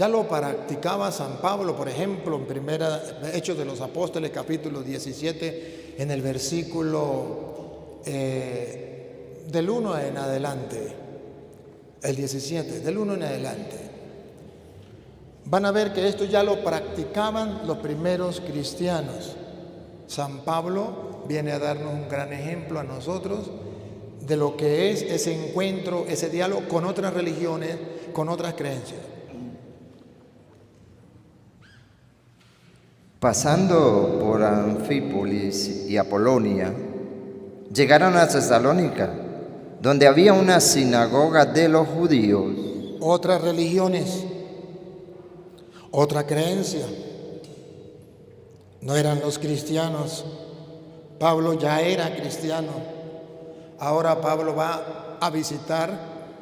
Ya lo practicaba San Pablo, por ejemplo, en Primera Hechos de los Apóstoles, capítulo 17, en el versículo del 1 en adelante, el 17, del 1 en adelante. Van a ver que esto ya lo practicaban los primeros cristianos. San Pablo viene a darnos un gran ejemplo a nosotros de lo que es ese encuentro, ese diálogo con otras religiones, con otras creencias. Pasando por Anfípolis y Apolonia, llegaron a Tesalónica, donde había una sinagoga de los judíos. Otras religiones, otra creencia. No eran los cristianos. Pablo ya era cristiano. Ahora Pablo va a visitar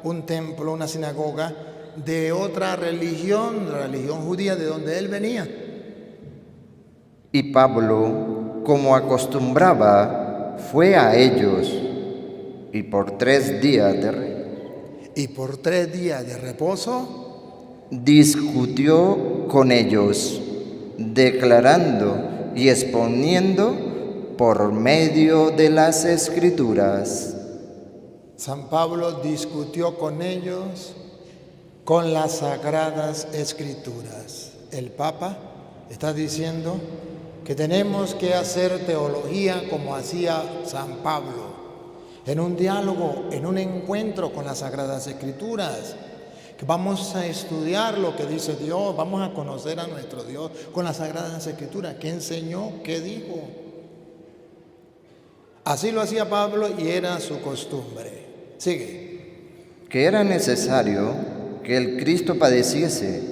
un templo, una sinagoga de otra religión, la religión judía de donde él venía. Y Pablo, como acostumbraba, fue a ellos, y por 3 días de reposo discutió con ellos, declarando y exponiendo por medio de las Escrituras. San Pablo discutió con ellos con las Sagradas Escrituras. El Papa está diciendo que tenemos que hacer teología como hacía San Pablo, en un diálogo, en un encuentro con las Sagradas Escrituras, que vamos a estudiar lo que dice Dios, vamos a conocer a nuestro Dios con las Sagradas Escrituras, qué enseñó, qué dijo. Así lo hacía Pablo y era su costumbre. Sigue. Que era necesario que el Cristo padeciese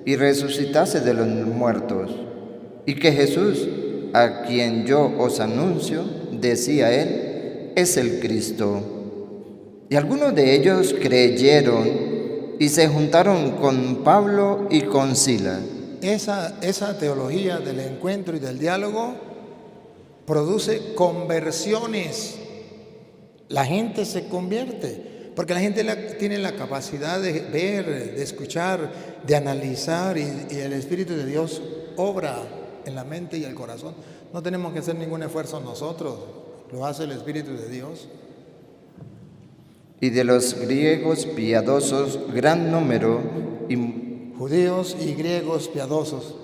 y resucitase de los muertos, y que Jesús, a quien yo os anuncio, decía él, es el Cristo. Y algunos de ellos creyeron y se juntaron con Pablo y con Silas. Esa teología del encuentro y del diálogo produce conversiones. La gente se convierte, porque la gente tiene la capacidad de ver, de escuchar, de analizar, y el Espíritu de Dios obra en la mente y el corazón. No tenemos que hacer ningún esfuerzo nosotros, lo hace el Espíritu de Dios. Y de los griegos piadosos gran número, y judíos y griegos piadosos,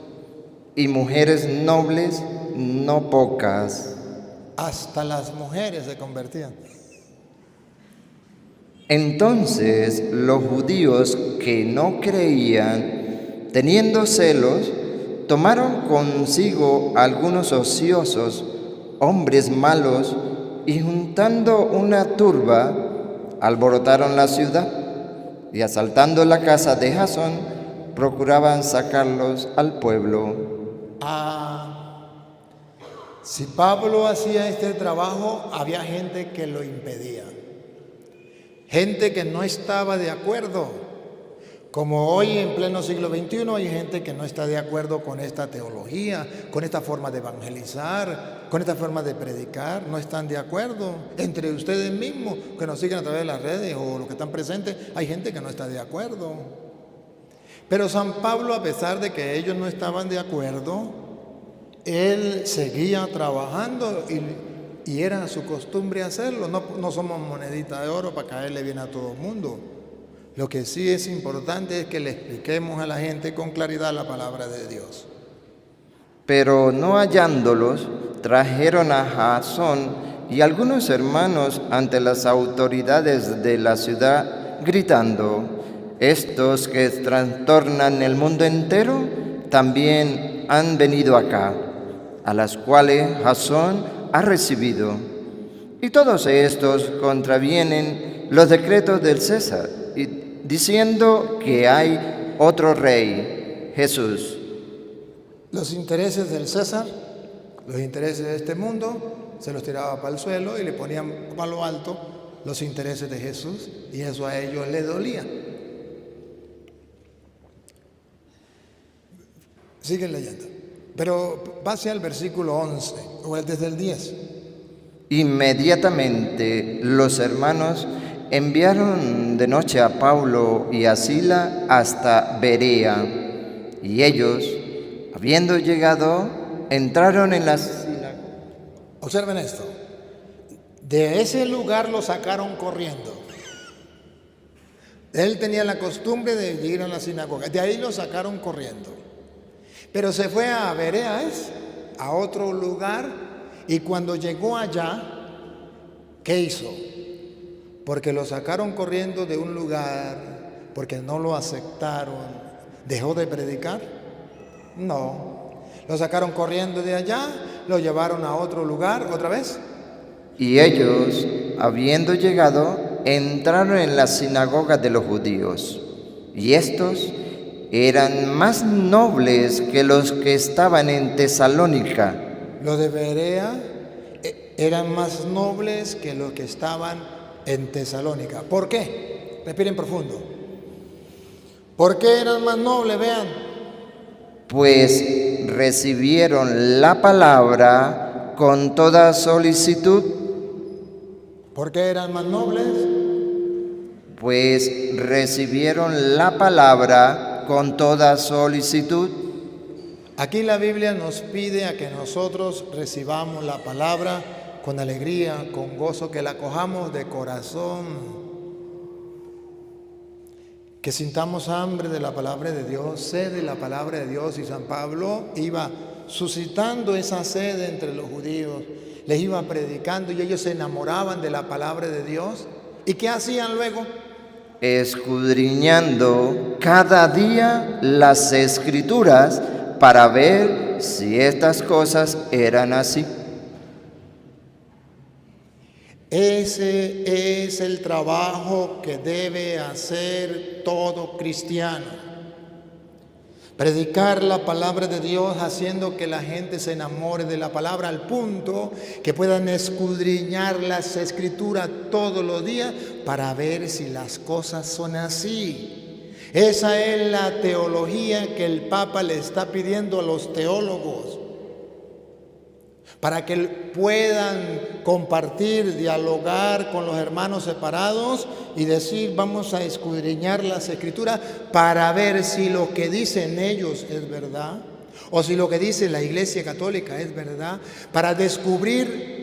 y mujeres nobles no pocas. Hasta las mujeres se convertían. Entonces los judíos que no creían, teniendo celos, tomaron consigo algunos ociosos, hombres malos, y juntando una turba, alborotaron la ciudad, y asaltando la casa de Jasón, procuraban sacarlos al pueblo. Si Pablo hacía este trabajo, había gente que lo impedía, gente que no estaba de acuerdo. Como hoy en pleno siglo XXI hay gente que no está de acuerdo con esta teología, con esta forma de evangelizar, con esta forma de predicar, no están de acuerdo. Entre ustedes mismos que nos siguen a través de las redes o los que están presentes, hay gente que no está de acuerdo. Pero San Pablo, a pesar de que ellos no estaban de acuerdo, él seguía trabajando y era su costumbre hacerlo. No somos monedita de oro para caerle bien a todo el mundo. Lo que sí es importante es que le expliquemos a la gente con claridad la palabra de Dios. Pero no hallándolos, trajeron a Jasón y algunos hermanos ante las autoridades de la ciudad, gritando: estos que trastornan el mundo entero también han venido acá, a las cuales Jasón ha recibido. Y todos estos contravienen los decretos del César, diciendo que hay otro rey, Jesús. Los intereses del César, los intereses de este mundo, se los tiraba para el suelo y le ponían para lo alto los intereses de Jesús, y eso a ellos les dolía. Siguen leyendo, pero pase al versículo 11, o desde el 10. Inmediatamente los hermanos enviaron de noche a Pablo y a Silas hasta Berea, Y ellos, habiendo llegado, entraron en la sinagoga. Observen esto. De ese lugar lo sacaron corriendo. Él tenía la costumbre de ir a la sinagoga. De ahí lo sacaron corriendo. Pero se fue a Bereas, a otro lugar, y cuando llegó allá, ¿qué hizo? Porque lo sacaron corriendo de un lugar, porque no lo aceptaron, ¿dejó de predicar? No. Lo sacaron corriendo de allá, lo llevaron a otro lugar, otra vez. Y ellos, habiendo llegado, entraron en la sinagoga de los judíos. Y estos eran más nobles que los que estaban en Tesalónica. Los de Berea eran más nobles que los que estaban en Tesalónica. ¿Por qué? Respiren profundo. ¿Por qué eran más nobles? Vean. Pues recibieron la palabra con toda solicitud. ¿Por qué eran más nobles? Pues recibieron la palabra con toda solicitud. Aquí la Biblia nos pide a que nosotros recibamos la palabra con alegría, con gozo, que la cojamos de corazón, que sintamos hambre de la palabra de Dios, sed de la palabra de Dios. Y San Pablo iba suscitando esa sed entre los judíos, les iba predicando y ellos se enamoraban de la palabra de Dios. ¿Y qué hacían luego? Escudriñando cada día las Escrituras para ver si estas cosas eran así. Ese es el trabajo que debe hacer todo cristiano. Predicar la palabra de Dios haciendo que la gente se enamore de la palabra al punto que puedan escudriñar las Escrituras todos los días para ver si las cosas son así. Esa es la teología que el Papa le está pidiendo a los teólogos, para que puedan compartir, dialogar con los hermanos separados y decir, vamos a escudriñar las Escrituras para ver si lo que dicen ellos es verdad o si lo que dice la Iglesia Católica es verdad, para descubrir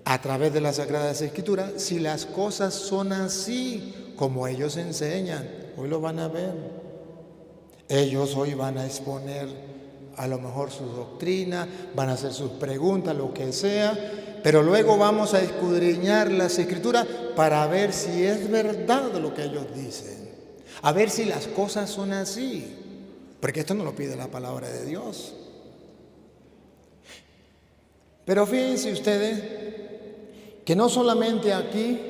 a través de las Sagradas Escrituras si las cosas son así como ellos enseñan. Hoy lo van a ver. Ellos hoy van a exponer a lo mejor su doctrina, van a hacer sus preguntas, lo que sea, pero luego vamos a escudriñar las Escrituras para ver si es verdad lo que ellos dicen, a ver si las cosas son así, porque esto no lo pide la palabra de Dios. Pero fíjense ustedes que no solamente aquí,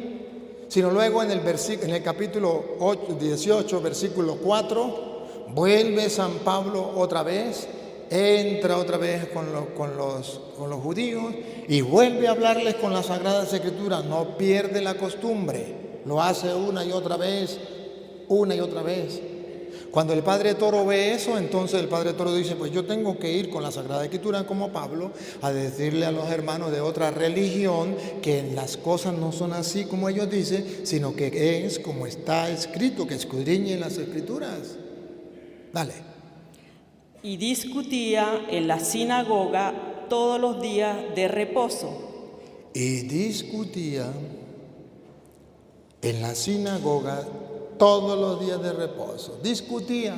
sino luego en el capítulo 18, versículo 4, vuelve San Pablo otra vez, entra otra vez con los judíos y vuelve a hablarles con las Sagradas Escrituras. No pierde la costumbre, lo hace una y otra vez. Cuando el Padre Toro ve eso, entonces el Padre Toro dice, pues yo tengo que ir con la Sagrada Escritura como Pablo a decirle a los hermanos de otra religión que las cosas no son así como ellos dicen, sino que es como está escrito, que escudriñen las Escrituras. Dale. Y discutía en la sinagoga todos los días de reposo. Y discutía en la sinagoga todos los días de reposo. Discutía.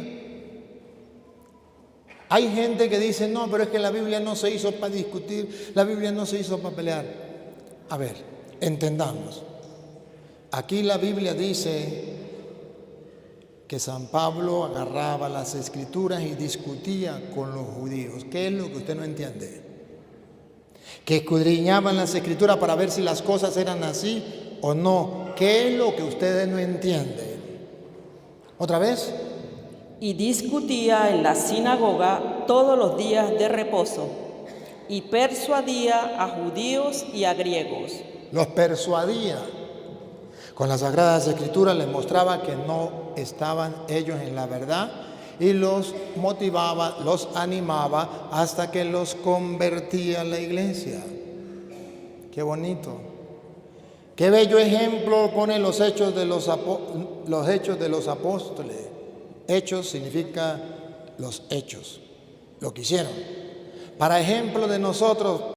Hay gente que dice, no, pero es que la Biblia no se hizo para discutir, la Biblia no se hizo para pelear. A ver, entendamos. Aquí la Biblia dice que San Pablo agarraba las Escrituras y discutía con los judíos. ¿Qué es lo que usted no entiende? Que escudriñaban las Escrituras para ver si las cosas eran así o no. ¿Qué es lo que ustedes no entienden? ¿Otra vez? Y discutía en la sinagoga todos los días de reposo, y persuadía a judíos y a griegos. Los persuadía. Con las Sagradas Escrituras les mostraba que no estaban ellos en la verdad y los motivaba, los animaba hasta que los convertía a la iglesia. Qué bonito. Qué bello ejemplo pone los hechos de los apóstoles. Hechos significa los hechos, lo que hicieron. Para ejemplo de nosotros,